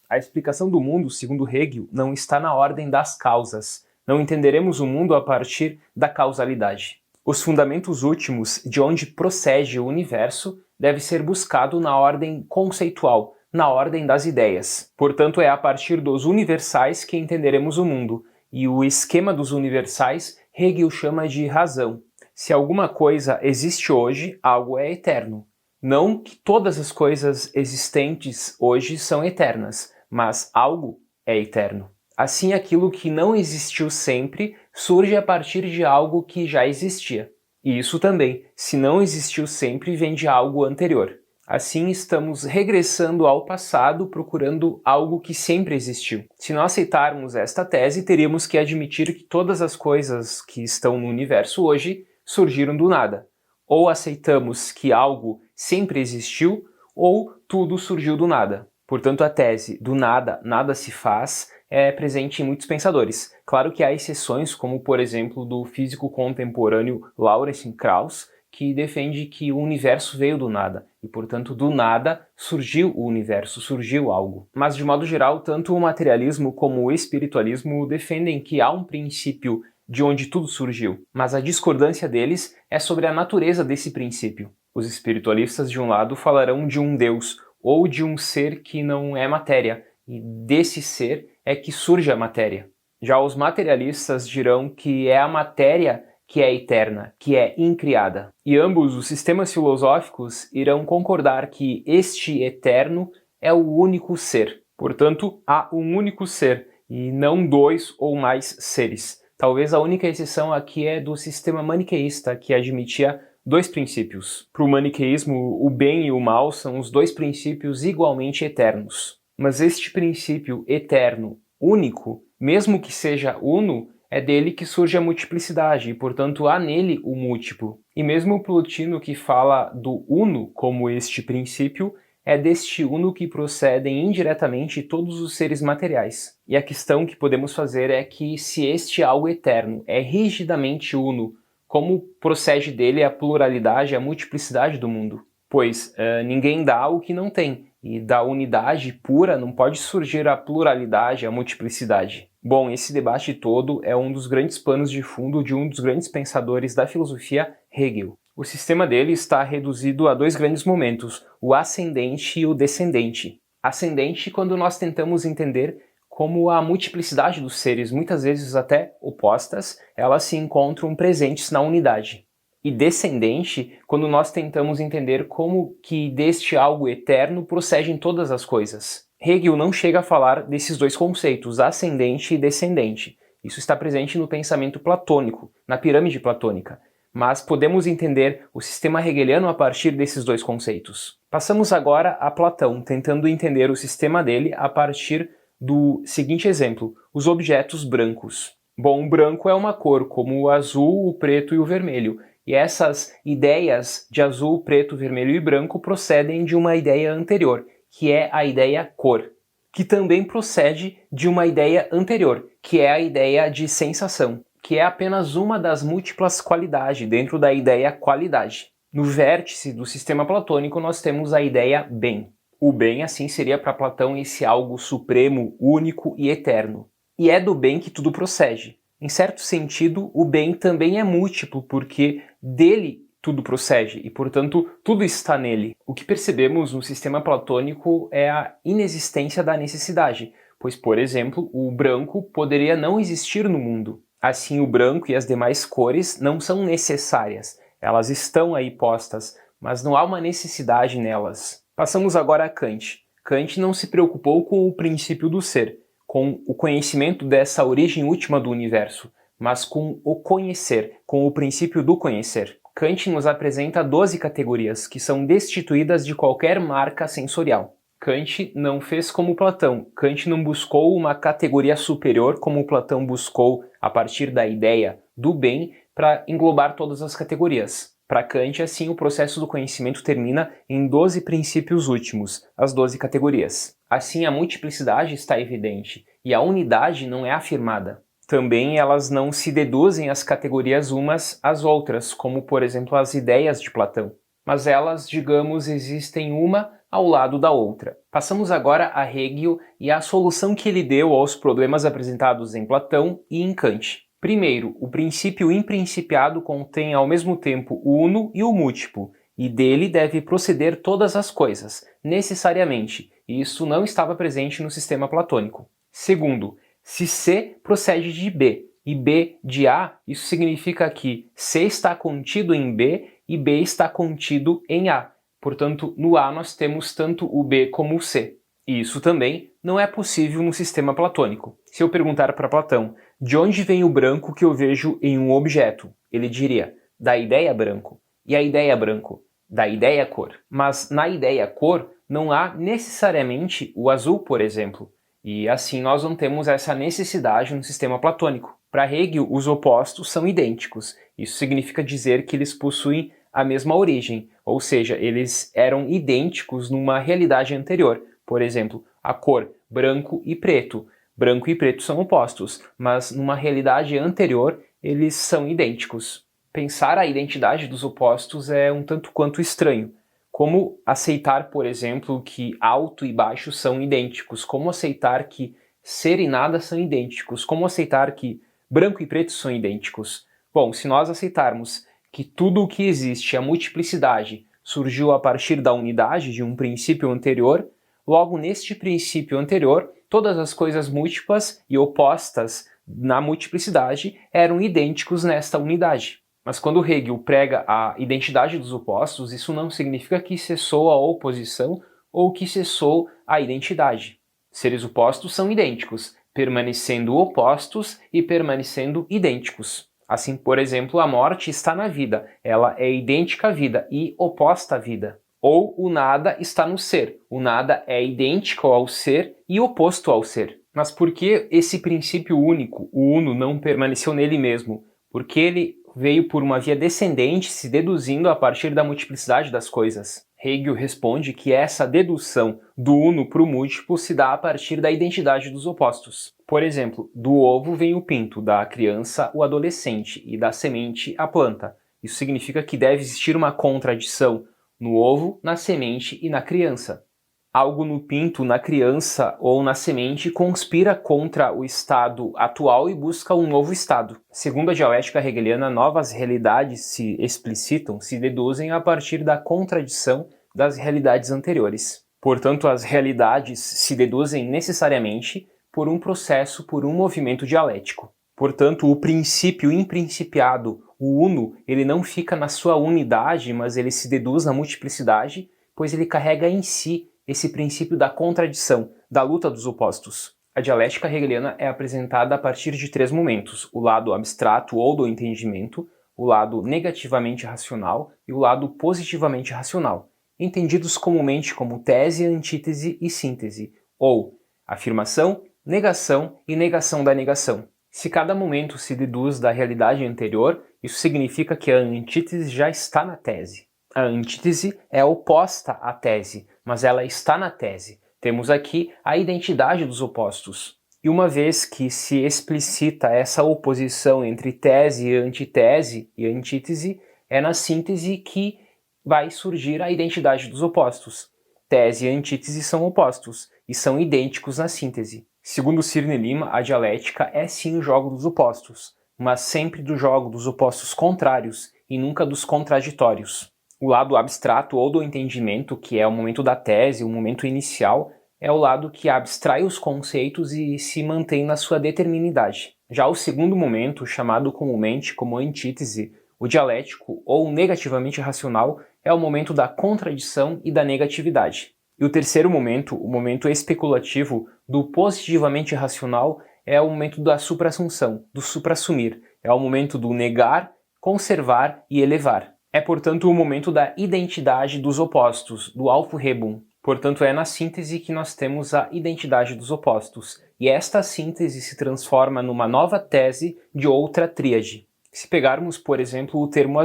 A explicação do mundo, segundo Hegel, não está na ordem das causas. Não entenderemos o mundo a partir da causalidade. Os fundamentos últimos de onde procede o universo deve ser buscado na ordem conceitual, na ordem das ideias. Portanto, é a partir dos universais que entenderemos o mundo, e o esquema dos universais Hegel chama de razão. Se alguma coisa existe hoje, algo é eterno. Não que todas as coisas existentes hoje são eternas, mas algo é eterno. Assim, aquilo que não existiu sempre surge a partir de algo que já existia. E isso também, se não existiu sempre, vem de algo anterior. Assim, estamos regressando ao passado procurando algo que sempre existiu. Se não aceitarmos esta tese, teríamos que admitir que todas as coisas que estão no universo hoje surgiram do nada. Ou aceitamos que algo sempre existiu, ou tudo surgiu do nada. Portanto, a tese do nada, nada se faz é presente em muitos pensadores. Claro que há exceções, como por exemplo do físico contemporâneo Lawrence Krauss, que defende que o universo veio do nada, e portanto do nada surgiu o universo, surgiu algo. Mas de modo geral, tanto o materialismo como o espiritualismo defendem que há um princípio de onde tudo surgiu, mas a discordância deles é sobre a natureza desse princípio. Os espiritualistas, de um lado, falarão de um Deus, ou de um ser que não é matéria, e desse ser é que surge a matéria. Já os materialistas dirão que é a matéria que é eterna, que é incriada. E ambos os sistemas filosóficos irão concordar que este eterno é o único ser. Portanto, há um único ser, e não dois ou mais seres. Talvez a única exceção aqui é do sistema maniqueísta, que admitia dois princípios. Para o maniqueísmo, o bem e o mal são os dois princípios igualmente eternos. Mas este princípio eterno, único, mesmo que seja uno, é dele que surge a multiplicidade, e portanto há nele o múltiplo. E mesmo Plotino, que fala do uno como este princípio, é deste uno que procedem indiretamente todos os seres materiais. E a questão que podemos fazer é que se este algo eterno é rigidamente uno, como procede dele a pluralidade, a multiplicidade do mundo? Pois ninguém dá o que não tem, e da unidade pura não pode surgir a pluralidade, a multiplicidade. Bom, esse debate todo é um dos grandes panos de fundo de um dos grandes pensadores da filosofia, Hegel. O sistema dele está reduzido a dois grandes momentos, o ascendente e o descendente. Ascendente quando nós tentamos entender como a multiplicidade dos seres, muitas vezes até opostas, elas se encontram presentes na unidade. E descendente quando nós tentamos entender como que deste algo eterno procedem todas as coisas. Hegel não chega a falar desses dois conceitos, ascendente e descendente. Isso está presente no pensamento platônico, na pirâmide platônica. Mas podemos entender o sistema hegeliano a partir desses dois conceitos. Passamos agora a Platão, tentando entender o sistema dele a partir do seguinte exemplo, os objetos brancos. Bom, o branco é uma cor, como o azul, o preto e o vermelho. E essas ideias de azul, preto, vermelho e branco procedem de uma ideia anterior, que é a ideia cor, que também procede de uma ideia anterior, que é a ideia de sensação, que é apenas uma das múltiplas qualidades dentro da ideia qualidade. No vértice do sistema platônico nós temos a ideia bem. O bem, assim, seria para Platão esse algo supremo, único e eterno. E é do bem que tudo procede. Em certo sentido, o bem também é múltiplo, porque dele tudo procede e, portanto, tudo está nele. O que percebemos no sistema platônico é a inexistência da necessidade, pois, por exemplo, o branco poderia não existir no mundo. Assim, o branco e as demais cores não são necessárias. Elas estão aí postas, mas não há uma necessidade nelas. Passamos agora a Kant. Kant não se preocupou com o princípio do ser, com o conhecimento dessa origem última do universo, mas com o conhecer, com o princípio do conhecer. Kant nos apresenta 12 categorias, que são destituídas de qualquer marca sensorial. Kant não fez como Platão. Kant não buscou uma categoria superior como Platão buscou a partir da ideia do bem para englobar todas as categorias. Para Kant, assim, o processo do conhecimento termina em 12 princípios últimos, as 12 categorias. Assim, a multiplicidade está evidente e a unidade não é afirmada. Também elas não se deduzem as categorias umas às outras, como, por exemplo, as ideias de Platão. Mas elas, digamos, existem uma ao lado da outra. Passamos agora a Hegel e a solução que ele deu aos problemas apresentados em Platão e em Kant. Primeiro, o princípio imprincipiado contém ao mesmo tempo o uno e o múltiplo, e dele deve proceder todas as coisas, necessariamente, e isso não estava presente no sistema platônico. Segundo, se C procede de B e B de A, isso significa que C está contido em B e B está contido em A. Portanto, no A nós temos tanto o B como o C. E isso também não é possível no sistema platônico. Se eu perguntar para Platão, de onde vem o branco que eu vejo em um objeto? Ele diria, da ideia branco. E a ideia branco? Da ideia cor. Mas na ideia cor não há necessariamente o azul, por exemplo. E assim nós não temos essa necessidade no sistema platônico. Para Hegel, os opostos são idênticos. Isso significa dizer que eles possuem a mesma origem, ou seja, eles eram idênticos numa realidade anterior. Por exemplo, a cor branco e preto. Branco e preto são opostos, mas numa realidade anterior eles são idênticos. Pensar a identidade dos opostos é um tanto quanto estranho. Como aceitar, por exemplo, que alto e baixo são idênticos? Como aceitar que ser e nada são idênticos? Como aceitar que branco e preto são idênticos? Bom, se nós aceitarmos que tudo o que existe, a multiplicidade, surgiu a partir da unidade de um princípio anterior, logo neste princípio anterior, todas as coisas múltiplas e opostas na multiplicidade eram idênticos nesta unidade. Mas quando Hegel prega a identidade dos opostos, isso não significa que cessou a oposição ou que cessou a identidade. Seres opostos são idênticos, permanecendo opostos e permanecendo idênticos. Assim, por exemplo, a morte está na vida, ela é idêntica à vida e oposta à vida. Ou o nada está no ser, o nada é idêntico ao ser e oposto ao ser. Mas por que esse princípio único, o uno, não permaneceu nele mesmo? Porque ele veio por uma via descendente, se deduzindo a partir da multiplicidade das coisas. Hegel responde que essa dedução do uno para o múltiplo se dá a partir da identidade dos opostos. Por exemplo, do ovo vem o pinto, da criança o adolescente e da semente a planta. Isso significa que deve existir uma contradição no ovo, na semente e na criança. Algo no pinto, na criança ou na semente conspira contra o estado atual e busca um novo estado. Segundo a dialética hegeliana, novas realidades se explicitam, se deduzem a partir da contradição das realidades anteriores. Portanto, as realidades se deduzem necessariamente por um processo, por um movimento dialético. Portanto, o princípio imprincipiado, o uno, ele não fica na sua unidade, mas ele se deduz na multiplicidade, pois ele carrega em si esse princípio da contradição, da luta dos opostos. A dialética hegeliana é apresentada a partir de três momentos: o lado abstrato ou do entendimento, o lado negativamente racional e o lado positivamente racional, entendidos comumente como tese, antítese e síntese, ou afirmação, negação e negação da negação. Se cada momento se deduz da realidade anterior, isso significa que a antítese já está na tese. A antítese é oposta à tese, mas ela está na tese. Temos aqui a identidade dos opostos. E uma vez que se explicita essa oposição entre tese, antítese e antítese, é na síntese que vai surgir a identidade dos opostos. Tese e antítese são opostos e são idênticos na síntese. Segundo Cirne Lima, a dialética é sim o jogo dos opostos, mas sempre do jogo dos opostos contrários e nunca dos contraditórios. O lado abstrato ou do entendimento, que é o momento da tese, o momento inicial, é o lado que abstrai os conceitos e se mantém na sua determinidade. Já o segundo momento, chamado comumente como antítese, o dialético ou negativamente racional, é o momento da contradição e da negatividade. E o terceiro momento, o momento especulativo do positivamente racional, é o momento da suprassunção, do suprassumir. É o momento do negar, conservar e elevar. É, portanto, o momento da identidade dos opostos, do Aufhebung. Portanto, é na síntese que nós temos a identidade dos opostos. E esta síntese se transforma numa nova tese de outra tríade. Se pegarmos, por exemplo, o termo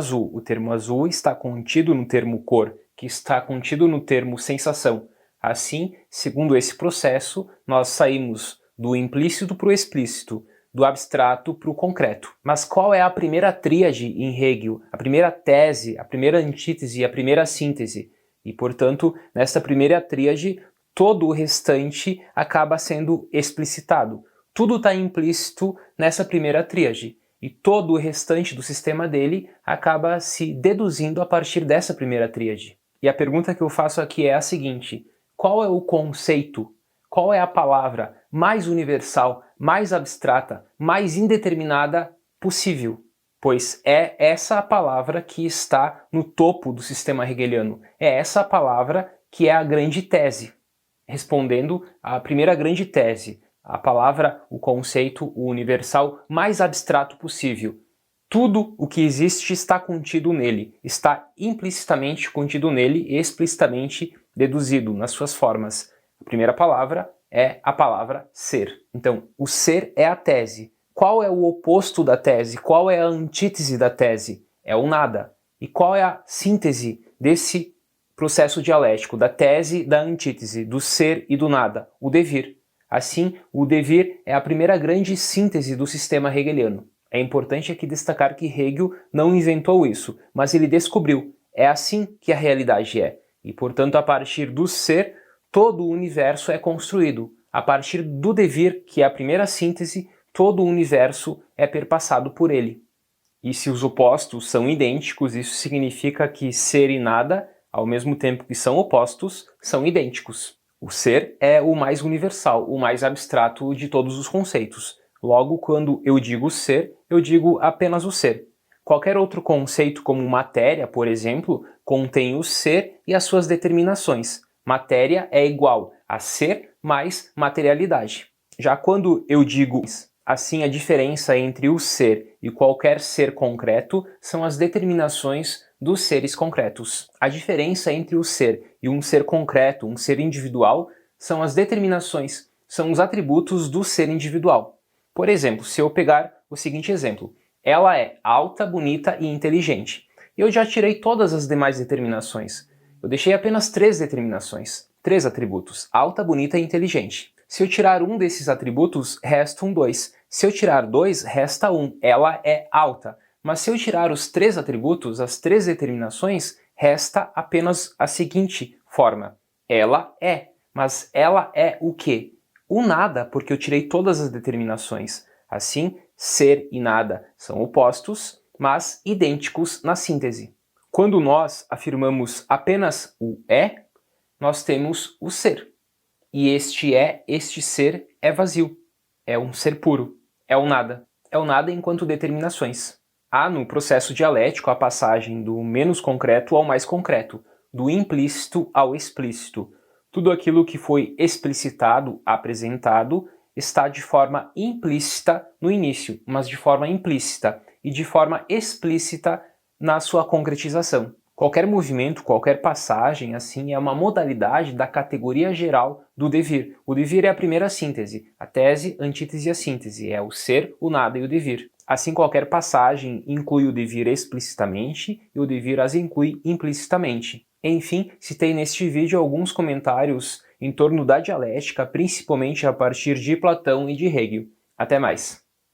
azul está contido no termo cor, que está contido no termo sensação. Assim, segundo esse processo, nós saímos do implícito para o explícito, do abstrato para o concreto. Mas qual é a primeira tríade em Hegel? A primeira tese, a primeira antítese e a primeira síntese? E, portanto, nesta primeira tríade, todo o restante acaba sendo explicitado. Tudo está implícito nessa primeira tríade. E todo o restante do sistema dele acaba se deduzindo a partir dessa primeira tríade. E a pergunta que eu faço aqui é a seguinte: qual é o conceito, qual é a palavra mais universal, mais abstrata, mais indeterminada possível? Pois é essa a palavra que está no topo do sistema hegeliano. É essa a palavra que é a grande tese. Respondendo à primeira grande tese, a palavra, o conceito, o universal mais abstrato possível. Tudo o que existe está contido nele, está implicitamente contido nele e explicitamente deduzido nas suas formas. A primeira palavra é a palavra ser. Então, o ser é a tese. Qual é o oposto da tese? Qual é a antítese da tese? É o nada. E qual é a síntese desse processo dialético, da tese, da antítese, do ser e do nada? O devir. Assim, o devir é a primeira grande síntese do sistema hegeliano. É importante aqui destacar que Hegel não inventou isso, mas ele descobriu. É assim que a realidade é. E, portanto, a partir do ser, todo o universo é construído. A partir do devir, que é a primeira síntese, todo o universo é perpassado por ele. E se os opostos são idênticos, isso significa que ser e nada, ao mesmo tempo que são opostos, são idênticos. O ser é o mais universal, o mais abstrato de todos os conceitos. Logo, quando eu digo ser, eu digo apenas o ser. Qualquer outro conceito, como matéria, por exemplo, contém o ser e as suas determinações. Matéria é igual a ser mais materialidade. Já quando eu digo assim, a diferença entre o ser e qualquer ser concreto são as determinações dos seres concretos. A diferença entre o ser e um ser concreto, um ser individual, são as determinações, são os atributos do ser individual. Por exemplo, se eu pegar o seguinte exemplo, ela é alta, bonita e inteligente. Eu já tirei todas as demais determinações. Eu deixei apenas 3 determinações, 3 atributos, alta, bonita e inteligente. Se eu tirar um desses atributos, restam 2. Se eu tirar 2, resta 1. Ela é alta. Mas se eu tirar os 3 atributos, as 3 determinações, resta apenas a seguinte forma. Ela é. Mas ela é o quê? O nada, porque eu tirei todas as determinações. Assim, ser e nada são opostos, mas idênticos na síntese. Quando nós afirmamos apenas o é, nós temos o ser. E este ser é vazio. É um ser puro. É o nada. É o nada enquanto determinações. Há no processo dialético a passagem do menos concreto ao mais concreto, do implícito ao explícito. Tudo aquilo que foi explicitado, apresentado, está de forma implícita no início, mas de forma implícita e de forma explícita na sua concretização. Qualquer movimento, qualquer passagem, assim, é uma modalidade da categoria geral do devir. O devir é a primeira síntese, a tese, a antítese e a síntese, é o ser, o nada e o devir. Assim, qualquer passagem inclui o devir explicitamente e o devir as inclui implicitamente. Enfim, citei neste vídeo alguns comentários em torno da dialética, principalmente a partir de Platão e de Hegel. Até mais!